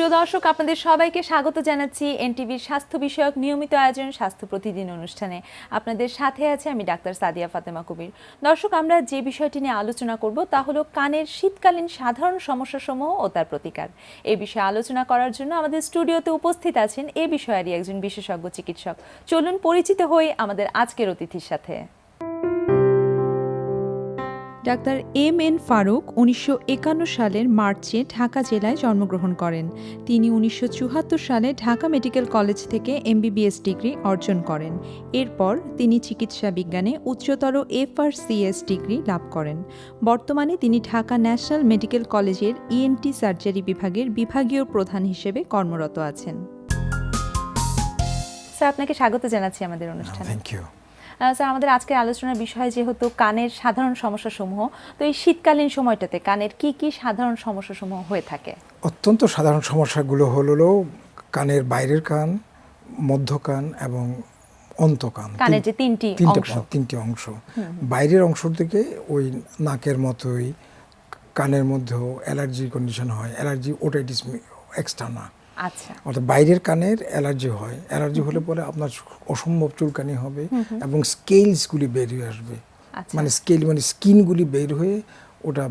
সুপ্রিয় দর্শক, আপনাদের সবাইকে স্বাগত জানাচ্ছি এনটিভির স্বাস্থ্য বিষয়ক নিয়মিত আয়োজন স্বাস্থ্য প্রতিদিন অনুষ্ঠানে। আপনাদের সাথে আছে আমি ডাক্তার সাদিয়া ফাতেমা কবির। দর্শক, আমরা যে বিষয়টি নিয়ে আলোচনা করব তা হলো কানের শীতকালীন সাধারণ সমস্যাসমূহ ও তার প্রতিকার। এই বিষয়ে আলোচনা করার জন্য আমাদের স্টুডিওতে উপস্থিত আছেন এই বিষয়েরই একজন বিশেষজ্ঞ চিকিৎসক। চলুন পরিচিত হই আমাদের আজকের অতিথির সাথে। Doctor MN. ফারুক 1951 সালের মার্চে ঢাকা জেলায় জন্মগ্রহণ করেন। তিনি 1974 সালে ঢাকা মেডিকেল কলেজ থেকে এমবিবিএস ডিগ্রি অর্জন করেন। এরপর তিনি চিকিৎসা বিজ্ঞানে উচ্চতর এফআরসিএস ডিগ্রি লাভ করেন। বর্তমানে তিনি ঢাকা ন্যাশনাল মেডিকেল কলেজের ইএনটি সার্জারি বিভাগের বিভাগীয় প্রধান হিসেবে কর্মরত আছেন। স্যার, আপনাকে স্বাগত জানাচ্ছি আমাদের অনুষ্ঠানে। Thank you. স্যার, আমাদের আজকের আলোচনার বিষয় যেহেতু কানের সাধারণ সমস্যাসমূহ, তো এই শীতকালীন সময়টাতে কানের কি কি সাধারণ সমস্যাসমূহ হয়ে থাকে? অত্যন্ত সাধারণ সমস্যাগুলো হলো কানের বাইরের কান, মধ্য কান এবং অন্তকান। কানের যে তিনটি অংশ। বাইরের অংশ থেকে ওই নাকের মতোই কানের মধ্যেও অ্যালার্জি কন্ডিশন হয়, অ্যালার্জি ওটাইটিস এক্সটার্না। আচ্ছা। অর্থাৎ বাইরের কানের অ্যালার্জি হয়, অ্যালার্জি হলে পরে আপনার অসম্ভব চুলকানি হবে এবং স্কেলসগুলি বের হয়ে আসবে। মানে স্কিনগুলি বের হয়ে ওটা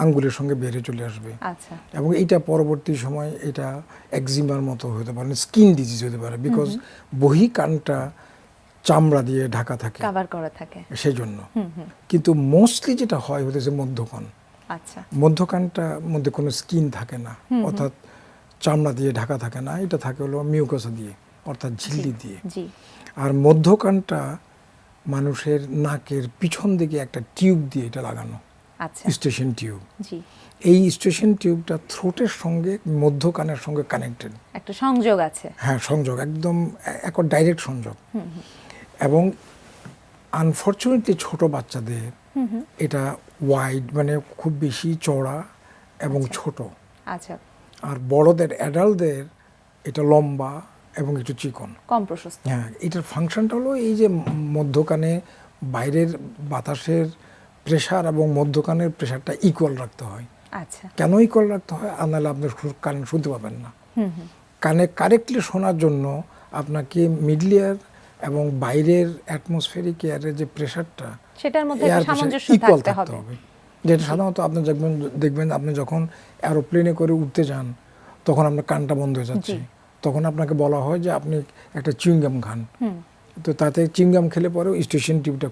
আঙ্গুলের সঙ্গে বের হয়ে চলে আসবে। আচ্ছা। এবং এইটা পরবর্তী সময় এটা একজিমার মতো হতে পারে, স্কিন ডিজিজ হতে পারে, বিকজ বহি কানটা চামড়া দিয়ে ঢাকা থাকে, কভার করা থাকে, সেই জন্য। কিন্তু মোস্টলি যেটা হয় হতেছে মধ্যকান। আচ্ছা। মধ্যকানটার মধ্যে কোনো স্কিন থাকে না, অর্থাৎ চামড়া দিয়ে ঢাকা থাকে না, এটা থাকে হলো মিউকাসা দিয়ে, অর্থাৎ ঝিল্লি দিয়ে। আর মধ্যকানটা মানুষের নাকের পিছন দিকে একটা টিউব দিয়ে এটা লাগানো, স্টেশন টিউব। এই স্টেশন টিউবটা থ্রোটের সঙ্গে মধ্যকানের সঙ্গে কানেক্টেড, একটা সংযোগ আছে। হ্যাঁ, সংযোগ, একদম এক ডাইরেক্ট সংযোগ। এবং আনফরচুনেটলি ছোট বাচ্চাদের এটা ওয়াইড, মানে খুব বেশি চওড়া এবং ছোট। আচ্ছা। আর বড়দের অ্যাডাল্টদের এটা লম্বা এবং একটু চিকন, কম প্রশস্ত। হ্যাঁ, এটার ফাংশনটা হলো এই যে মধ্যকানে বাইরের বাতাসের প্রেশার এবং মধ্যকানের প্রেশারটা ইকুয়াল রাখতে হয়। আচ্ছা। কেন ইকুয়াল রাখতে হয়? আর নাহলে আপনার কান শুনতে পাবেন না। কানে কারেক্টলি শোনার জন্য আপনাকে মিডল ইয়ার এবং বাইরের অ্যাটমসফেরিক এয়ারের যে প্রেশারটা, সেটার মধ্যে সামঞ্জস্য ইকুয়াল থাকতে হবে। যেটা সাধারণত আপনি দেখবেন আপনি যখন এরোপ্লেনে করে উঠতে যান তখন আপনার কানটা বন্ধ হয়ে যাচ্ছে, তখন আপনাকে বলা হয় যে আপনি একটা চুইংগাম খান। তো তাতে চুইংগাম খেলে পরেও স্টেশন টিউবটা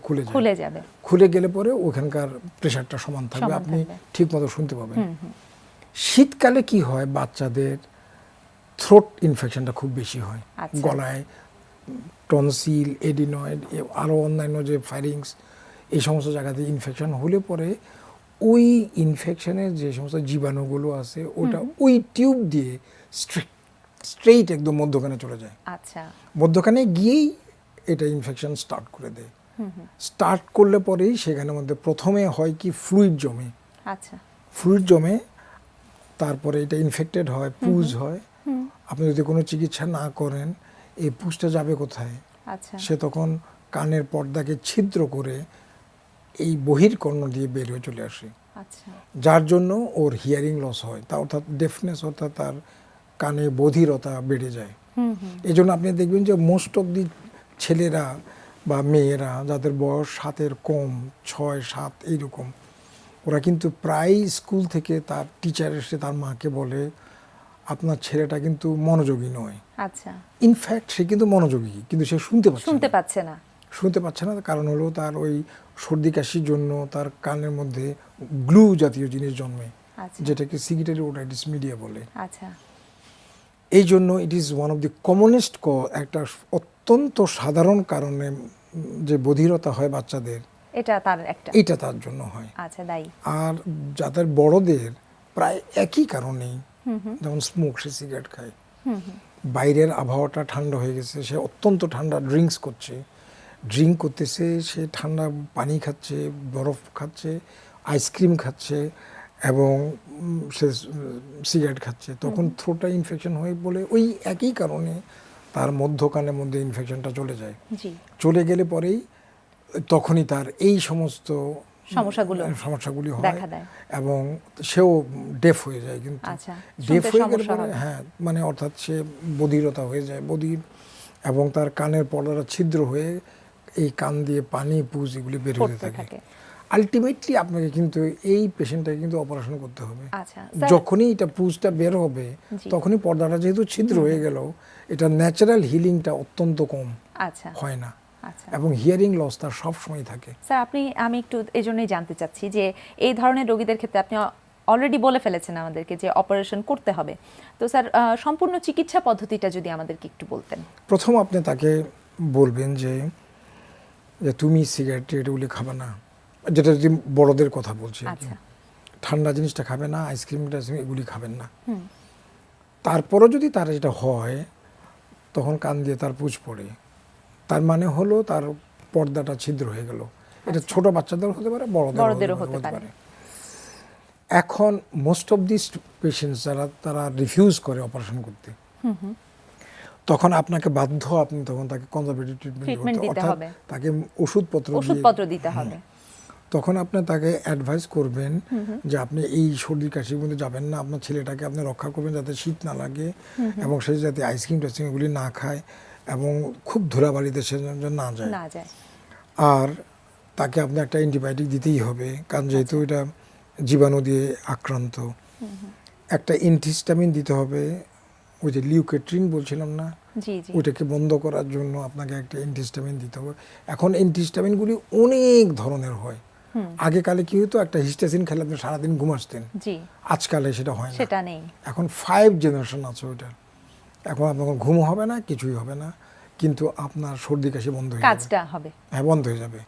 খুলে গেলে পরে ওখানকার প্রেশারটা সমান থাকবে, আপনি ঠিক মতো শুনতে পাবেন। শীতকালে কি হয়, বাচ্চাদের থ্রোট ইনফেকশনটা খুব বেশি হয়। গলায় টনসিল, এডিনয়েড, আরও অন্যান্য যে ফাইরিংস, এই সমস্ত জায়গাতে ইনফেকশন হলে পরে ওই ইনফেকশনের যে সমস্ত জীবাণুগুলো আছে ওটা ওই টিউব দিয়ে স্ট্রেইট একদম মধ্যখানে চলে যায়। আচ্ছা। মধ্যখানে গিয়েই এটা ইনফেকশন স্টার্ট করে দেয়। স্টার্ট করলে পরেই সেখানের মধ্যে প্রথমে হয় কি ফ্লুইড জমে। আচ্ছা। ফ্লুইড জমে, তারপরে এটা ইনফেক্টেড হয়, পুজ হয়। আপনি যদি কোনো চিকিৎসা না করেন এই পুজটা যাবে কোথায়? আচ্ছা। সে তখন কানের পর্দাকে ছিদ্র করে এই বহির্কর্ণ দিয়ে বের হয়ে চলে আসে। আচ্ছা। যার জন্য ওর হিয়ারিং লস হয়, তা অর্থাৎ ডেফনেস, অর্থাৎ তার কানে বধিরতা বেড়ে যায়। এই জন্য আপনি দেখবেন যে মোস্ট অফ দি ছেলেরা বা মেয়েরা যাদের বয়স 7-এর কম, 6-7 এইরকম, ওরা কিন্তু প্রায় স্কুল থেকে তার টিচার এসে তার মাকে বলে আপনার ছেলেটা কিন্তু মনোযোগী নয়। আচ্ছা। ইনফ্যাক্ট সে কিন্তু মনোযোগী, কিন্তু সে শুনতে পাচ্ছে না। কারণ হলো তার ওই সর্দি কাশির জন্য তার কানের মধ্যে গ্লু জাতীয় জিনিস জন্মে, যেটাকে সিগিটারি ওটাইটিস মিডিয়া বলে। আচ্ছা। এই জন্য it is one of the commonest একটা অত্যন্ত সাধারণ কারণে যে বধিরতা হয় বাচ্চাদের, এটা তার জন্য হয়। আচ্ছা, দায়ী। আর যাদের বড়দের প্রায় একই কারণেই, যেমন স্মোক, সে সিগারেট খায়, বাইরের আবহাওয়াটা ঠান্ডা হয়ে গেছে, সে অত্যন্ত ঠান্ডা ড্রিঙ্ক করতেছে, সে ঠান্ডা পানি খাচ্ছে, বরফ খাচ্ছে, আইসক্রিম খাচ্ছে এবং সে সিগারেট খাচ্ছে, তখন থ্রোটটা ইনফেকশন হয়ে বলে ওই একই কারণে তার মধ্যকানের মধ্যে ইনফেকশনটা চলে যায়। চলে গেলে পরেই তখনই তার এই সমস্ত সমস্যাগুলি হয় দেখা দেয়। এবং সেও ডেফ হয়ে যায়। কিন্তু আচ্ছা, ডেফ শুনতে হয়ে গেলে সমস্যা পরে হবে। হ্যাঁ মানে অর্থাৎ সে বধিরতা হয়ে যায়, বধির, এবং তার কানের পর্দাটা ছিদ্র হয়ে এই কান দিয়ে পানি পুজ এগুলি বের হতে পড়তে থাকে। থাকে। আলটিমেটলি আপনাকে কিন্তু এই পেশেন্টটাকে কিন্তু অপারেশন করতে হবে। আচ্ছা স্যার, যখনই এটা পুজটা বের হবে জি। তখনই পর্দাটা যেহেতু ছিদ্র হয়ে গেল, এটা ন্যাচারাল হিলিংটা অত্যন্ত কম আচ্ছা হয় না, আচ্ছা এবং হিয়ারিং লস তার সবসময় থাকে। স্যার, আমি একটু এই জন্যই জানতে চাচ্ছি যে এই ধরনের রোগীদের ক্ষেত্রে আপনি অলরেডি বলে ফেলেছেন আমাদেরকে যে অপারেশন করতে হবে। তো স্যার, সম্পূর্ণ চিকিৎসা পদ্ধতিটা যদি আমাদেরকে একটু বলতেন। প্রথম আপনি তাকে বলবেন যে তুমি সিগারেট এগুলি খাবে না, যেটা যদি বড়দের কথা বলছি আর কি। আচ্ছা। ঠান্ডা জিনিসটা খাবে না, আইসক্রিম এগুলি খাবেন না। তারপরও যদি তার এটা হয় তখন কান দিয়ে তার পুজ পড়ে, তার মানে হলো তার পর্দাটা ছিদ্র হয়ে গেল। এটা ছোট বাচ্চাদের হতে পারে, বড়দেরও হতে পারে। এখন মোস্ট অফ দিস পেশেন্টস যারা তারা রিফিউজ করে অপারেশন করতে, তখন আপনাকে বাধ্য, আপনি তখন তাকে কনজারভেটিভ ট্রিটমেন্ট দিতে অর্থাৎ হবে, তাকে ওষুধপত্র দিতে হবে। তখন আপনি তাকে অ্যাডভাইস করবেন যে আপনি এই সর্দি কাশির মধ্যে যাবেন না, আপনার ছেলেটাকে আপনি রক্ষা করবেন যাতে শীত না লাগে, এবং সে যাতে আইসক্রিম টাইসক্রিম এগুলি না খায়, এবং খুব ধুলাবালিতে সে যেন না যায়। আর তাকে আপনি একটা অ্যান্টিবায়োটিক দিতেই হবে, কারণ যেহেতু এটা জীবাণু দিয়ে আক্রান্ত। একটা অ্যান্টিহিস্টামিন দিতে হবে, ওই যে লিউকেট্রিন বলছিলাম না, ওইটাকে বন্ধ করার জন্য আপনাকে একটা অ্যান্টিহিস্টামিন দিতে হবে। এখন অ্যান্টিহিস্টামিনগুলি অনেক ধরনের হয়। আগেকালে কি হতো, একটা হিস্টাসিন খেলে আপনি সারাদিন ঘুমাসতেন, আজকালে সেটা হয় না, সেটা নেই। এখন 5 জেনারেশন আছে ওইটা। এখন আপনার ঘুম হবে না, কিছুই হবে না, কিন্তু আপনার সর্দি কাশি বন্ধ হয়ে যাবে। হ্যাঁ, বন্ধ হয়ে যাবে।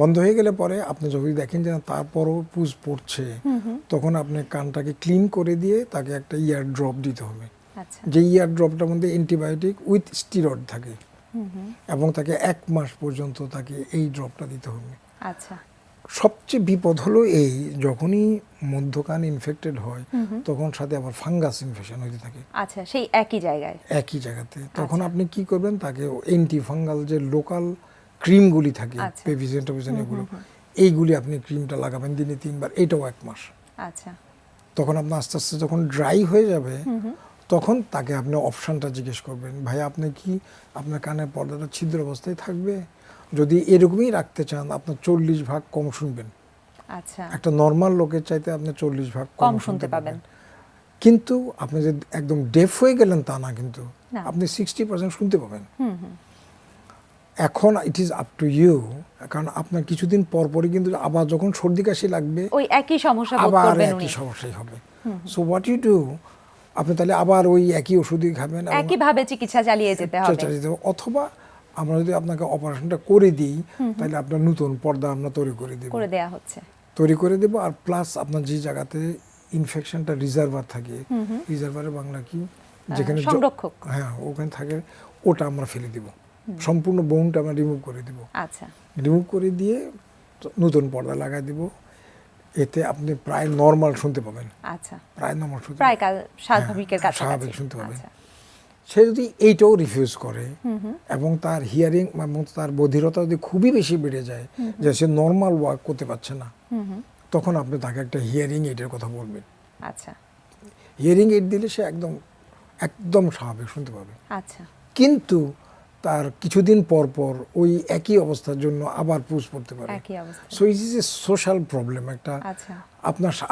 বন্ধ হয়ে গেলে পরে আপনি যদি দেখেন যে তারপরও পুজ পড়ছে, তখন আপনি কানটাকে ক্লিন করে দিয়ে তাকে একটা ইয়ার ড্রপ দিতে হবে। যে ইয়ার ড্রপটার মধ্যে অ্যান্টিবায়োটিক উইথ স্টিরয়েড থাকে, এবং তাকে 1 মাস পর্যন্ত তাকে এই ড্রপটা দিতে হবে। সবচেয়ে বিপদ হলো এই, যখনই মধ্যকান ইনফেক্টেড হয় তখন সাথে আবার ফাঙ্গাস ইনফেকশন হতে থাকে। সেই একই জায়গাতে। তখন আপনি কি করবেন, তাকে অ্যান্টি ফাঙ্গাল যে লোকাল ক্রিমগুলি থাকে, পেভিজেন এগুলো, এইগুলি আপনি ক্রিমটা লাগাবেন দিনে 3 বার, এটাও 1 মাস। তখন আপনার আস্তে আস্তে যখন ড্রাই হয়ে যাবে, তখন তাকে আপনি অপশনটা জিজ্ঞেস করবেন, ভাই আপনি কি আপনার কানের পর্দাটা ছিদ্র অবস্থায় থাকবে? যদি এরকমই রাখতে চান, আপনার 40 ভাগ কম শুনবেন। একটা নর্মাল লোকের চাইতে আপনি 40 ভাগ কম শুনতে পাবেন। কিন্তু আপনি যে একদম ডেফ হয়ে গেলেন তা না, কিন্তু আপনি 60% শুনতে পাবেন। এখন it is up to you, কারণ আপনার কিছুদিন পরপরই কিন্তু আবার যখন সর্দি কাশি লাগবে, ওই একই সমস্যা আবার একই সমস্যাই হবে। সো হোয়াট ইউ ডু, আপনি তাহলে আবার ওই একই ওষুধই খাবেন, একইভাবে চিকিৎসা চালিয়ে যেতে হবে। অথবা আমরা যদি আপনাকে অপারেশনটা করে দিই, তাহলে আপনার নতুন পর্দা আমরা তৈরি করে দেব। আর প্লাস আপনার যে জায়গাতে ইনফেকশনটা রিজার্ভার থাকে, রিজার্ভারের বাংলা কি, যেখানে সংরক্ষক, হ্যাঁ ওখানে থাকে, ওটা আমরা ফেলে দিব, সম্পূর্ণ বোনটা আমরা রিমুভ করে দিব। রিমুভ করে দিয়ে নতুন পর্দা লাগাই দিব। এতে আপনি প্রায় নর্মাল শুনতে পাবেন। প্রায় নর্মাল শুনতে, স্বাভাবিক শুনতে পাবেন। সে যদি এইটাও রিফিউজ করে এবং তার হিয়ারিং এবং তার বধিরতা যদি খুবই বেশি বেড়ে যায়, যে সে নর্মাল ওয়ার্ক করতে পারছে না, তখন আপনি তাকে একটা হিয়ারিং এইডের কথা বলবেন। হিয়ারিং এইড দিলে সে একদম স্বাভাবিক শুনতে পাবে। কিন্তু তার কিছুদিন পর পর ওই একই অবস্থার জন্য আবার পুজ পড়তে পারে। So it is a social problem একটা।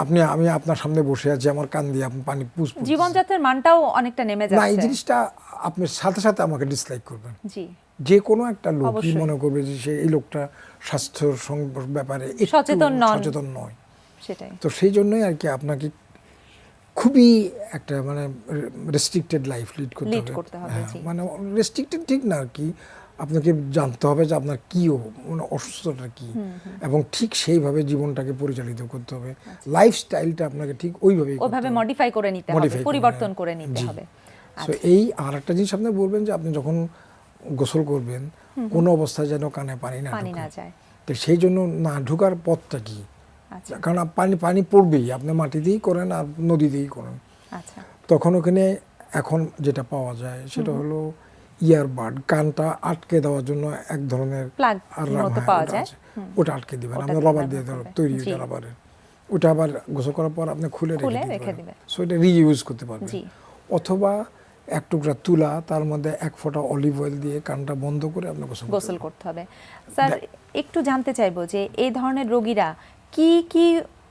আমি আপনার সামনে বসে আছি, আমার কান দিয়ে আপনি পানি পুজ পড়ছে, জীবনযাত্রার মানটাও অনেকটা নেমে যাচ্ছে। না, এই জিনিসটা আপনি সাথে সাথে আমাকে ডিসলাইক করবেন। যে কোনো একটা লোক মনে করবে যে সে এই লোকটা স্বাস্থ্যের ব্যাপারে সচেতন নয়। সেটাই তো সেই জন্যই আর কি আপনাকে খুবই একটা মানে রেস্ট্রিক্টেড লাইফ লিড করতে হবে। মানে রেস্ট্রিক্টেড ঠিক না আর কি, আপনাকে জানতে হবে যে আপনার কি মানে অসুস্থতা কি, এবং ঠিক সেইভাবে জীবনটাকে পরিচালিত করতে হবে। লাইফস্টাইলটা আপনাকে ঠিক ওইভাবে মডিফাই করে নিতে হবে, পরিবর্তন করে নিতে হবে। সো এই আর একটা জিনিস আপনি বলবেন যে আপনি যখন গোসল করবেন, কোনো অবস্থায় যেন কানে পানি না যায়। তো সেই জন্য না ঢোকার পথটা কি, কারণ পানি পড়বেই, আপনি মাটি দিয়েই করেন আর নদী দিয়েই করেন। তখন ওখানে এখন যেটা পাওয়া যায় সেটা হলো ইয়ারবাড, কানটা আটকে দেওয়ার জন্য এক ধরনের প্লাগ পাওয়া যায়, ওটা আটকে দিবেন, আমরা রবার দিয়ে তৈরি ওটা রাবারের, ওটা আবার গোসল করার পর আপনি খুলে রেখে দিবেন, সো এটা রিইউজ করতে পারবেন। অথবা এক টুকরা তুলা, তার মধ্যে এক ফোঁটা অলিভ অয়েল দিয়ে কানটা বন্ধ করে আপনি গোসল করতে হবে। স্যার একটু জানতে চাইবো যে এই ধরনের রোগীরা কি কি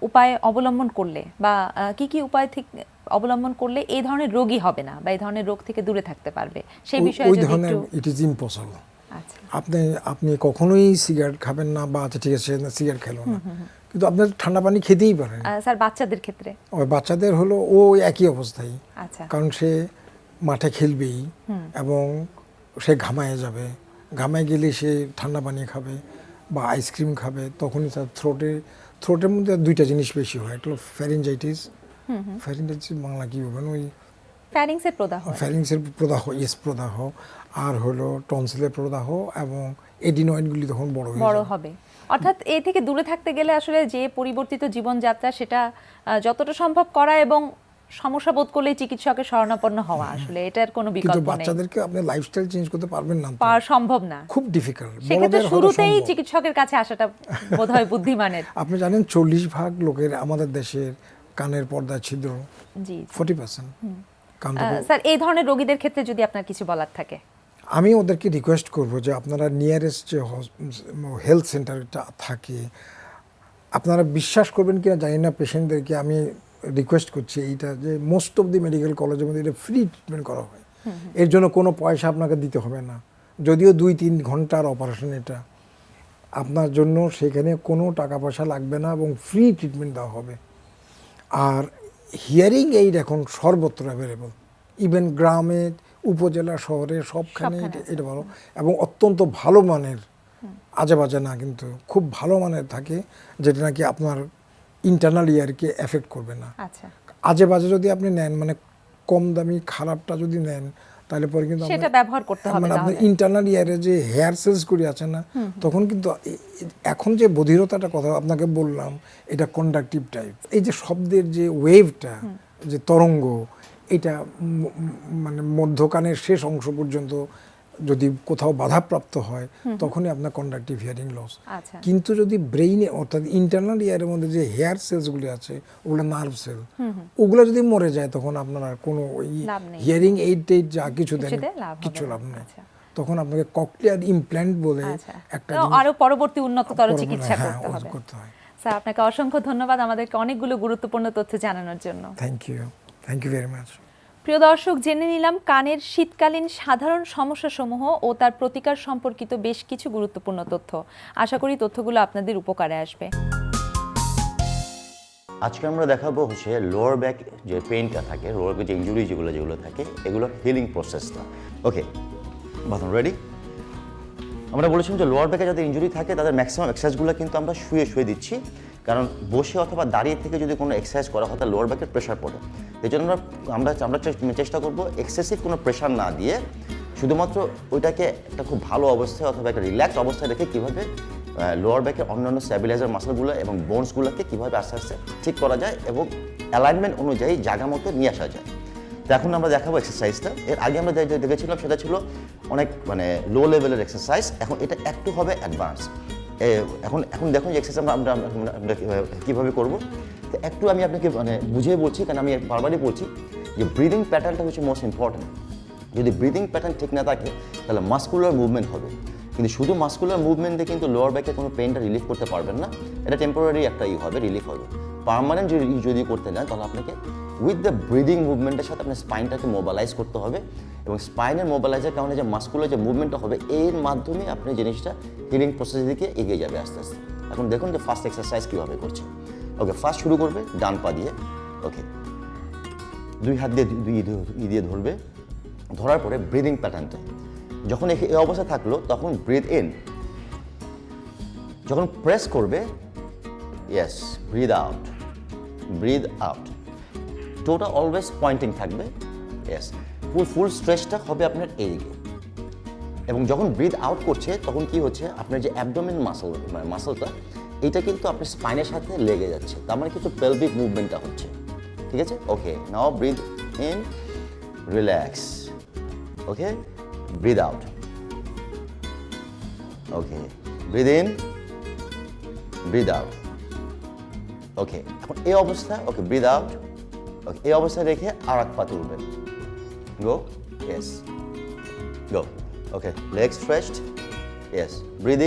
উপায় অবলম্বন করলে বা কি কি উপায় থেকে অবলম্বন করলে এই ধরনের রোগী হবে না বা এই ধরনের রোগ থেকে দূরে থাকতে পারবে, সেই বিষয়ে যদি একটু। It is impossible. আচ্ছা, আপনি কখনোই সিগারেট খাবেন না, বা আচ্ছা ঠিক আছে সিগারেট খেলো না, কিন্তু আপনার ঠান্ডা পানি খেতেই পারেন। স্যার বাচ্চাদের ক্ষেত্রে? ওই বাচ্চাদের হলো ও একই অবস্থায়। আচ্ছা, কারণ সে মাঠে খেলবেই এবং সে ঘামায় যাবে, ঘামায় গেলে সে ঠান্ডা পানি খাবে বা আইসক্রিম খাবে, তখনই তার থ্রোটের মধ্যে দুইটা জিনিস বেশি হয়, একটা হলো ফ্যারিঞ্জাইটিস, বাংলা কি বলবেন, ওই ফ্যারিংসের প্রদাহ, প্রদাহ, আর হলো টনসিলের প্রদাহ, এবং এডিনয়েডগুলি তখন বড় হবে। অর্থাৎ এই থেকে দূরে থাকতে গেলে আসলে যে পরিবর্তিত জীবনযাত্রা, সেটা যতটা সম্ভব করা এবং সমস্যা বোধ করলে চিকিৎসকের শরণাপন্ন হওয়া, আসলে এটার কোনো বিকল্প নেই। কিন্তু বাচ্চাদেরকে আপনি লাইফস্টাইল চেঞ্জ করতে পারবেন না, সম্ভব না, খুব ডিফিকাল্ট। সেক্ষেত্রে শুরুতেই চিকিৎসকের কাছে আসাটা বোধহয় বুদ্ধিমানের। আপনি জানেন 40% লোকের আমাদের দেশের কানের পর্দা ছিদ্র, 40%। স্যার এই ধরনের রোগীদের ক্ষেত্রে যদি আপনার কিছু বলার থাকে? আমি ওদেরকে রিকোয়েস্ট করব যে আপনারা নিয়ারেস্ট যে হেলথ সেন্টারটা থাকে, আপনারা বিশ্বাস করবেন কিনা জানি না, পেশেন্টদেরকে আমি রিকোয়েস্ট করছি এইটা, যে মোস্ট অফ দি মেডিকেল কলেজের মধ্যে এটা ফ্রি ট্রিটমেন্ট করা হয়, এর জন্য কোনো পয়সা আপনাকে দিতে হবে না, যদিও 2-3 ঘন্টার অপারেশন, এটা আপনার জন্য সেখানে কোনো টাকা পয়সা লাগবে না এবং ফ্রি ট্রিটমেন্ট দেওয়া হবে। আর হিয়ারিং এইড এখন সর্বত্র অ্যাভেলেবল, ইভেন গ্রামে, উপজেলা, শহরে, সবখানে এটা ভালো এবং অত্যন্ত ভালো মানের, আজে বাজে না, কিন্তু খুব ভালো মানের থাকে, যেটা নাকি আপনার ইন্টারনাল ইয়ারকে এফেক্ট করবে না। আচ্ছা, আজে বাজে যদি আপনি নেন, মানে কম দামি খারাপটা যদি নেন, তাহলে পরে কিন্তু সেটা ব্যবহার করতে হবে, মানে আপনার ইন্টারনাল ইয়ারে যে হেয়ার সেলস গুলি আছে না, তখন কিন্তু এখন যে বধিরতাটা কথা আপনাকে বললাম, এটা কন্ডাক্টিভ টাইপ, এই যে শব্দের যে ওয়েভটা, যে তরঙ্গ, এটা মানে মধ্যকানের শেষ অংশ পর্যন্ত যদি কোথাও বাধাপ্রাপ্ত হয়, তখনই আপনার কন্ডাক্টিভ হিয়ারিং লস। কিন্তু যদি ব্রেইনে, অর্থাৎ ইন্টারনাল ইয়ারের মধ্যে যে হেয়ার সেলসগুলি আছে, ওগুলো নার্ভ সেল, ওগুলো যদি মরে যায়, তখন আপনার আর কোনো হিয়ারিং এইড যা কিছু দেন, কিছু লাভ নেই। তখন আপনাকে ককলিয়ার ইমপ্ল্যান্ট বলে একটা আরো পরবর্তী উন্নততর চিকিৎসা করতে হয়। স্যার আপনাকে অসংখ্য ধন্যবাদ আমাদেরকে অনেকগুলো গুরুত্বপূর্ণ তথ্য জানানোর জন্য। Thank you very much. প্রিয় দর্শক, জেনে নিলাম কানের শীতকালীন সাধারণ সমস্যাসমূহ ও তার প্রতিকার সম্পর্কিত বেশ কিছু গুরুত্বপূর্ণ তথ্য। আশা করি তথ্যগুলো আপনাদের উপকারে আসবে। আজকে আমরা দেখাবো হচ্ছে লোয়ার ব্যাক যে পেইনটা থাকে, লোয়ার ব্যাক যে ইনজুরি যেগুলো থাকে, এগুলো হিলিং প্রসেসটা। ওকে, বাথরুম রেডি? আমরা বলেছিলাম যে লোয়ার ব্যাকে যাদের ইনজুরি থাকে তাদের ম্যাক্সিমাম এক্সারসাইজগুলো কিন্তু আমরা শুয়ে দিচ্ছি, কারণ বসে অথবা দাঁড়িয়ে থেকে যদি কোনো এক্সারসাইজ করা হয় তাহলে লোয়ার ব্যাকের প্রেশার পড়ে। এই জন্য আমরা চেষ্টা করবো এক্সেসিভ কোনো প্রেশার না দিয়ে শুধুমাত্র ওইটাকে একটা খুব ভালো অবস্থায় অথবা একটা রিল্যাক্স অবস্থায় রেখে কীভাবে লোয়ার ব্যাকের অন্যান্য স্ট্যাবিলাইজার মাসলগুলো এবং বোনসগুলোকে কীভাবে আস্তে আস্তে ঠিক করা যায় এবং অ্যালাইনমেন্ট অনুযায়ী জায়গা মতো নিয়ে আসা যায়। তো এখন আমরা দেখাবো এক্সারসাইজটা। এর আগে আমরা দেখেছিলাম সেটা ছিল অনেক মানে লো লেভেলের এক্সারসাইজ, এখন এটা একটু হবে অ্যাডভান্স। এখন দেখুন যে এক্সারসাইজ আমরা কীভাবে করবো। তো একটু আমি আপনাকে মানে বুঝিয়ে বলছি, কারণ আমি বারবারই বলছি যে ব্রিদিং প্যাটার্নটা হচ্ছে মোস্ট ইম্পর্ট্যান্ট। যদি ব্রিদিং প্যাটার্ন ঠিক না থাকে তাহলে মাসকুলার মুভমেন্ট হবে, কিন্তু শুধু মাসকুলার মুভমেন্টে কিন্তু লোয়ার ব্যাকে কোনো পেইনটা রিলিফ করতে পারবেন না। এটা টেম্পোরারি একটা হবে, রিলিফ হবে। পার্মানেন্ট যদি করতে নেন তাহলে আপনাকে উইথ দ্য ব্রিদিং মুভমেন্টের সাথে আপনার স্পাইনটাকে মোবালাইজ করতে হবে, এবং স্পাইনের মোবালাইজের কারণে যে মাসকুলার যে মুভমেন্টটা হবে, এর মাধ্যমে আপনি জিনিসটা হিলিং প্রসেসের দিকে এগিয়ে যাবে আস্তে আস্তে। এখন দেখুন যে ফার্স্ট এক্সারসাইজ কীভাবে করছে। ওকে, ফার্স্ট শুরু করবে ডান পা দিয়ে। ওকে, 2 হাত দিয়ে ধরবে, ধরার পরে ব্রিদিং প্যাটার্নটা যখন এই অবস্থা থাকলো তখন ব্রিথ ইন, যখন প্রেস করবে yes, breathe out, breathe out. টোটা অলওয়েজ পয়েন্টিং থাকবে, ইয়েস। ফুল স্ট্রেচটা হবে আপনার এইদিকে, এবং যখন ব্রিথ আউট করছে তখন কি হচ্ছে, আপনার যে অ্যাবডোমেন মাসলটা এটা কিন্তু আপনার স্পাইনের সাথে লেগে যাচ্ছে, তার মানে কিন্তু পেলভিক মুভমেন্টটা হচ্ছে, ঠিক আছে? Okay, now breathe in, relax, okay, breathe out, okay, breathe in, breathe out. Okay, এখন এই অবস্থা, ওকে ব্রিথ আউট। ওকে, এই অবস্থায় রেখে আর এক পা তুলবেন। Go, yes, go. Okay, leg stretched, yes, breathe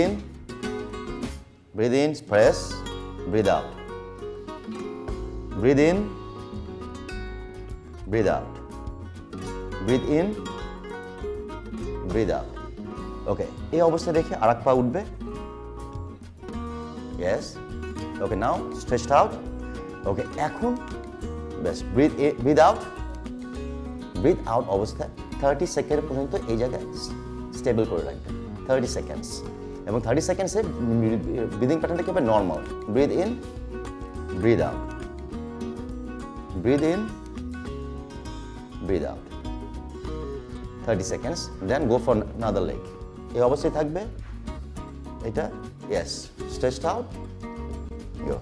in, press, breathe out, breathe in, breathe out, breathe in, breathe out. Okay, এই অবস্থা রেখে আর এক পা উঠবে। Yes, okay, now stretched out. Okay, এখন ব্যাস ব্রিথ আউট, ব্রিথ আউট অবস্থায় 30 সেকেন্ড পর্যন্ত এই জায়গায় স্টেবল করে রাখবেন, 30 সেকেন্ডস। এবং 30 সেকেন্ডসে ব্রিদিং প্যাটার্নটা কি হবে? Normal. Breathe in, breathe out, breathe in, breathe out, 30 seconds, then go for another leg. এই অবস্থায় থাকবে এটা। Yes, stretched out, go.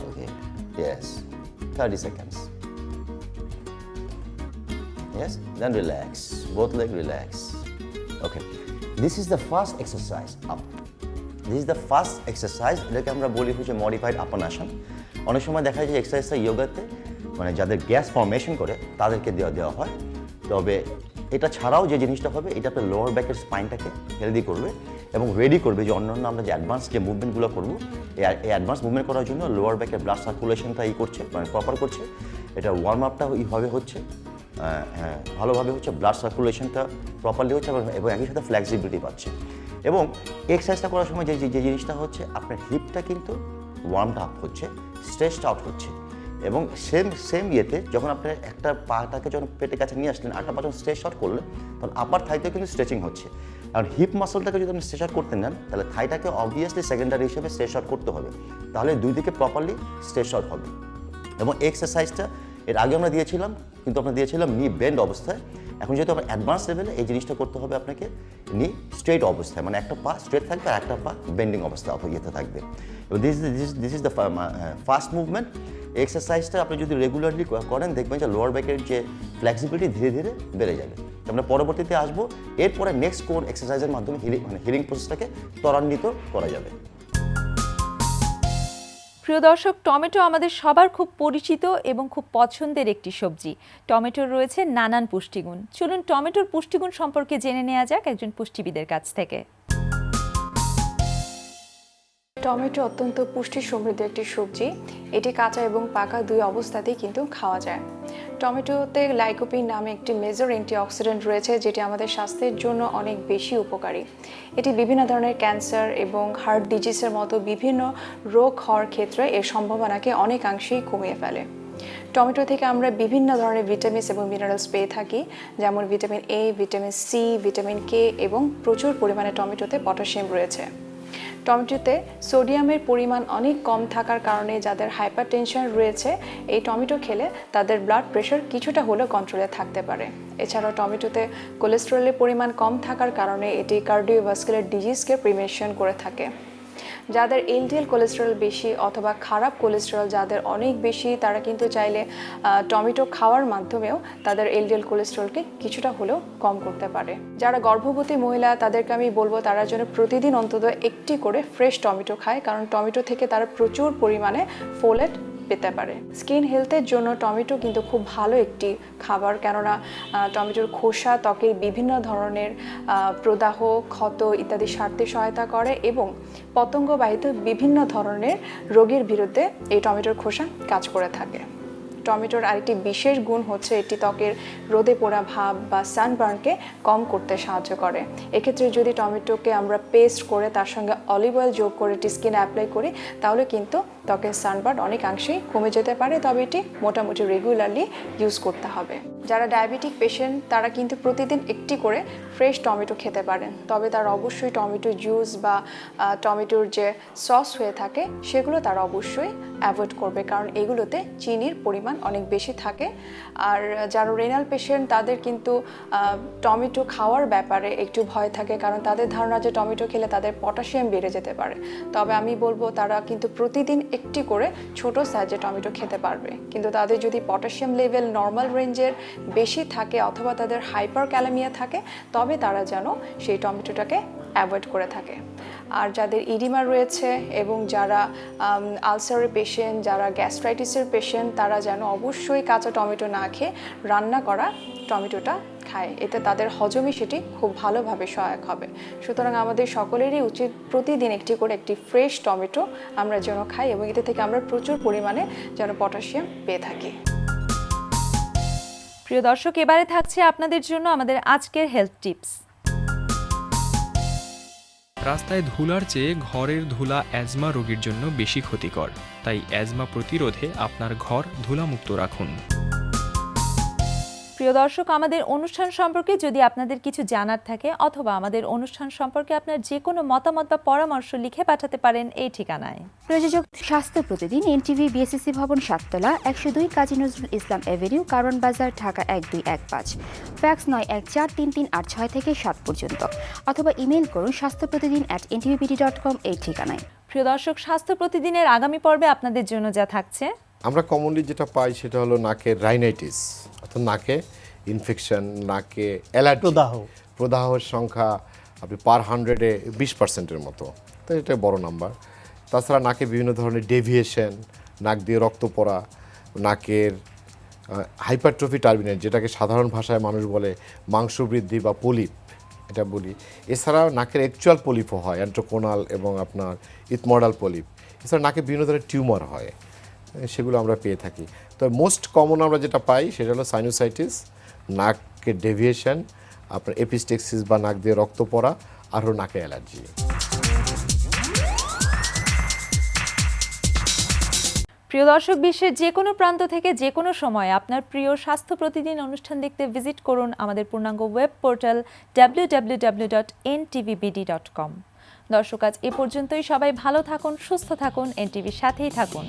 Okay, yes, 30 seconds. Yes, then relax. Both leg relax. Okay, this is the first exercise. Up. This is the first exercise. এটাকে আমরা বলি হচ্ছে modified আপার আসন। অনেক সময় দেখা যায় যে এক্সারসাইজটা ইয়োগাতে মানে যাদের গ্যাস ফর্মেশন করে তাদেরকে দেওয়া হয়। তবে এটা ছাড়াও যে জিনিসটা হবে, এটা আপনার লোয়ার ব্যাকের স্পাইনটাকে হেলদি করবে এবং রেডি করবে যে অন্যান্য আমরা যে অ্যাডভান্স যে মুভমেন্টগুলো করবো, এই অ্যাডভান্স মুভমেন্ট করার জন্য লোয়ার ব্যাকের ব্লাড সার্কুলেশনটা করছে, মানে প্রপার করছে। এটা ওয়ার্ম আপটা এইভাবে হচ্ছে, ভালোভাবে হচ্ছে, ব্লাড সার্কুলেশনটা প্রপারলি হচ্ছে এবং একই সাথে ফ্লেক্সিবিলিটি পাচ্ছে। এবং এক্সারসাইজটা করার সময় যে জিনিসটা হচ্ছে, আপনার হিপটা কিন্তু ওয়ার্মড আপ হচ্ছে, স্ট্রেচড আউট হচ্ছে। এবং সেম ইয়েতে যখন আপনার একটা পাটাকে যখন পেটের কাছে নিয়ে আসলেন, আরেকটা পা যখন স্ট্রেচ আউট করলেন, তখন আপার থাইতেও কিন্তু স্ট্রেচিং হচ্ছে। কারণ হিপ মাসলটাকে যদি আপনি স্ট্রেচ আউট করতে নেন, তাহলে থাইটাকে অবভিয়াসলি সেকেন্ডারি হিসেবে স্ট্রেচ আউট করতে হবে, তাহলে দুই দিকে প্রপারলি স্ট্রেচ আউট হবে। এবং এক্সারসাইজটা এর আগে আমরা দিয়েছিলাম, কিন্তু আমরা দিয়েছিলাম নি বেন্ড অবস্থায়। এখন যেহেতু আপনার অ্যাডভান্স লেভেলে এই জিনিসটা করতে হবে আপনাকে নি স্ট্রেট অবস্থায়, মানে একটা পা স্ট্রেট থাকবে আর একটা পা বেন্ডিং অবস্থা ইয়েতে থাকবে। এবং this is the first movement. এক্সারসাইজটা আপনি যদি রেগুলারলি করেন, দেখবেন যে লোয়ার ব্যাকের যে ফ্লেক্সিবিলিটি ধীরে ধীরে বেড়ে যাবে। আমরা পরবর্তীতে আসবো, এরপরে নেক্সট কোন এক্সারসাইজের মাধ্যমে হিলিং প্রসেসটাকে ত্বরান্বিত করা যাবে। প্রিয় দর্শক, টমেটো আমাদের সবার খুব পরিচিত এবং খুব পছন্দের একটি সবজি। টমেটোর রয়েছে নানান পুষ্টিগুণ। চলুন টমেটোর পুষ্টিগুণ সম্পর্কে জেনে নেওয়া যাক একজন পুষ্টিবিদের কাছ থেকে। টমেটো অত্যন্ত পুষ্টি সমৃদ্ধ একটি সবজি। এটি কাঁচা এবং পাকা দুই অবস্থাতেই কিন্তু খাওয়া যায়। টমেটোতে লাইকোপিন নামে একটি মেজর অ্যান্টিঅক্সিডেন্ট রয়েছে, যেটি আমাদের স্বাস্থ্যের জন্য অনেক বেশি উপকারী। এটি বিভিন্ন ধরনের ক্যান্সার এবং হার্ট ডিজিজের মতো বিভিন্ন রোগ হওয়ার ক্ষেত্রে এর সম্ভাবনাকে অনেকাংশেই কমিয়ে ফেলে। টমেটো থেকে আমরা বিভিন্ন ধরনের ভিটামিনস এবং মিনারেলস পেয়ে থাকি, যেমন vitamin A, vitamin C, vitamin K এবং প্রচুর পরিমাণে টমেটোতে পটাশিয়াম রয়েছে। টমেটোতে সোডিয়ামের পরিমাণ অনেক কম থাকার কারণে যাদের হাইপারটেনশন রয়েছে, এই টমেটো খেলে তাদের ব্লাড প্রেশার কিছুটা হলেও কন্ট্রোলে থাকতে পারে। এছাড়াও টমেটোতে কোলেস্টেরলের পরিমাণ কম থাকার কারণে এটি কার্ডিওভাস্কুলার ডিজিজকে প্রিভেনশন করে থাকে। যাদের এলডিএল কোলেস্টেরল বেশি অথবা খারাপ কোলেস্টেরল যাদের অনেক বেশি, তারা কিন্তু চাইলে টমেটো খাওয়ার মাধ্যমেও তাদের এলডিএল কোলেস্টেরলকে কিছুটা হলেও কম করতে পারে। যারা গর্ভবতী মহিলা, তাদেরকে আমি বলবো তারা যেন প্রতিদিন অন্তত একটি করে ফ্রেশ টমেটো খায়, কারণ টমেটো থেকে তারা প্রচুর পরিমাণে ফোলেট পেতে পারে। স্কিন হেলথের জন্য টমেটো কিন্তু খুব ভালো একটি খাবার, কেননা টমেটোর খোসা ত্বকের বিভিন্ন ধরনের প্রদাহ, ক্ষত ইত্যাদি সারতে সহায়তা করে এবং পতঙ্গবাহিত বিভিন্ন ধরনের রোগের বিরুদ্ধে এই টমেটোর খোসা কাজ করে থাকে। টমেটোর আরেকটি বিশেষ গুণ হচ্ছে এটি ত্বকের রোদে পোড়া ভাব বা সানবার্নকে কম করতে সাহায্য করে। এক্ষেত্রে যদি টমেটোকে আমরা পেস্ট করে তার সঙ্গে অলিভ অয়েল যোগ করে এটি স্কিনে অ্যাপ্লাই করি, তাহলে কিন্তু ত্বকের সানবার্ন অনেকাংশেই কমে যেতে পারে। তবে এটি মোটামুটি রেগুলারলি ইউজ করতে হবে। যারা ডায়াবেটিক পেশেন্ট, তারা কিন্তু প্রতিদিন একটি করে ফ্রেশ টমেটো খেতে পারেন, তবে তারা অবশ্যই টমেটো জুস বা টমেটোর যে সস হয়ে থাকে সেগুলো তারা অবশ্যই অ্যাভয়েড করবে, কারণ এগুলোতে চিনির পরিমাণ অনেক বেশি থাকে। আর যারা রেনাল পেশেন্ট, তাদের কিন্তু টমেটো খাওয়ার ব্যাপারে একটু ভয় থাকে, কারণ তাদের ধারণা যে টমেটো খেলে তাদের পটাশিয়াম বেড়ে যেতে পারে। তবে আমি বলবো তারা কিন্তু প্রতিদিন একটি করে ছোট সাইজে টমেটো খেতে পারবে, কিন্তু তাদের যদি পটাশিয়াম লেভেল নর্মাল রেঞ্জের বেশি থাকে অথবা তাদের হাইপার ক্যালামিয়া থাকে, তবে তারা যেন সেই টমেটোটাকে অ্যাভয়েড করে থাকে। আর যাদের ইডিমা রয়েছে এবং যারা আলসারের পেশেন্ট, যারা গ্যাস্ট্রাইটিসের পেশেন্ট, তারা যেন অবশ্যই কাঁচা টমেটো না খেয়ে রান্না করা টমেটোটা খায়, এতে তাদের হজমে সেটি খুব ভালোভাবে সহায়ক হবে। সুতরাং আমাদের সকলেরই উচিত প্রতিদিন একটি করে একটি ফ্রেশ টমেটো আমরা যেন খাই এবং এতে থেকে আমরা প্রচুর পরিমাণে যেন পটাশিয়াম পেয়ে থাকি। প্রিয় দর্শক, এবারে থাকছে আপনাদের জন্য আমাদের আজকের হেলথ টিপস। রাস্তায় ধুলার চেয়ে ঘরের ধুলা অ্যাজমা রোগীর জন্য বেশি ক্ষতিকর, তাই অ্যাজমা প্রতিরোধে আপনার ঘর ধুলামুক্ত রাখুন। প্রিয় দর্শক, আমাদের অনুষ্ঠান সম্পর্কে যদি আপনাদের কিছু জানার থাকে অথবা আমাদের অনুষ্ঠান সম্পর্কে আপনার যে কোনো মতামত বা পরামর্শ লিখে পাঠাতে পারেন এই ঠিকানায়। প্রযোজক স্বাস্থ্য প্রতিদিন, এনটিভি, বিএসসি ভবন, 7তলা, 102 কাজী নজরুল ইসলাম এভিনিউ, কারওয়ান বাজার, ঢাকা 1215। ফ্যাক্স 914338 থেকে 7 পর্যন্ত, অথবা ইমেল করুন স্বাস্থ্যপ্রতিদিন@ntvbd.com এই ঠিকানায়। প্রিয় দর্শক, স্বাস্থ্য প্রতিদিনের আগামী পর্বে আপনাদের জন্য যা থাকছে: আমরা কমনলি যেটা পাই সেটা হলো নাকের রাইনাইটিস, অর্থাৎ নাকে ইনফেকশন, নাকে অ্যালার্জি, প্রদাহের সংখ্যা আপনি পার 100-এ 20%-এর মতো, তো এটা বড় নাম্বার। তাছাড়া নাকে বিভিন্ন ধরনের ডেভিয়েশন, নাক দিয়ে রক্ত পড়া, নাকের হাইপারট্রফি টার্মিনেট, যেটাকে সাধারণ ভাষায় মানুষ বলে মাংস বৃদ্ধি বা পলিপ, এটা বলি। এছাড়াও নাকের অ্যাকচুয়াল পলিপও হয়, অ্যান্ট্রোকোনাল এবং আপনার ইথমডাল পলিপ। এছাড়া নাকে বিভিন্ন ধরনের টিউমার হয়, সেগুলো আমরা পেয়ে থাকি। তো মোস্ট কমন আমরা যেটা পাই সেটা হলো সাইনোসাইটিস, নাকের ডেভিয়েশন, আপনার এপিস্টেক্সিস বা নাক দিয়ে রক্ত পড়া, আর হলো নাকে অ্যালার্জি। প্রিয় দর্শক, বিশ্বের যে কোনো প্রান্ত থেকে যে কোনো সময় আপনার প্রিয় স্বাস্থ্য প্রতিদিন অনুষ্ঠান দেখতে ভিজিট করুন আমাদের পূর্ণাঙ্গ ওয়েব পোর্টাল www.ntvbd.com। দর্শক, আজ এ পর্যন্তই। সবাই ভালো থাকুন, সুস্থ থাকুন, এনটিভির সাথেই থাকুন।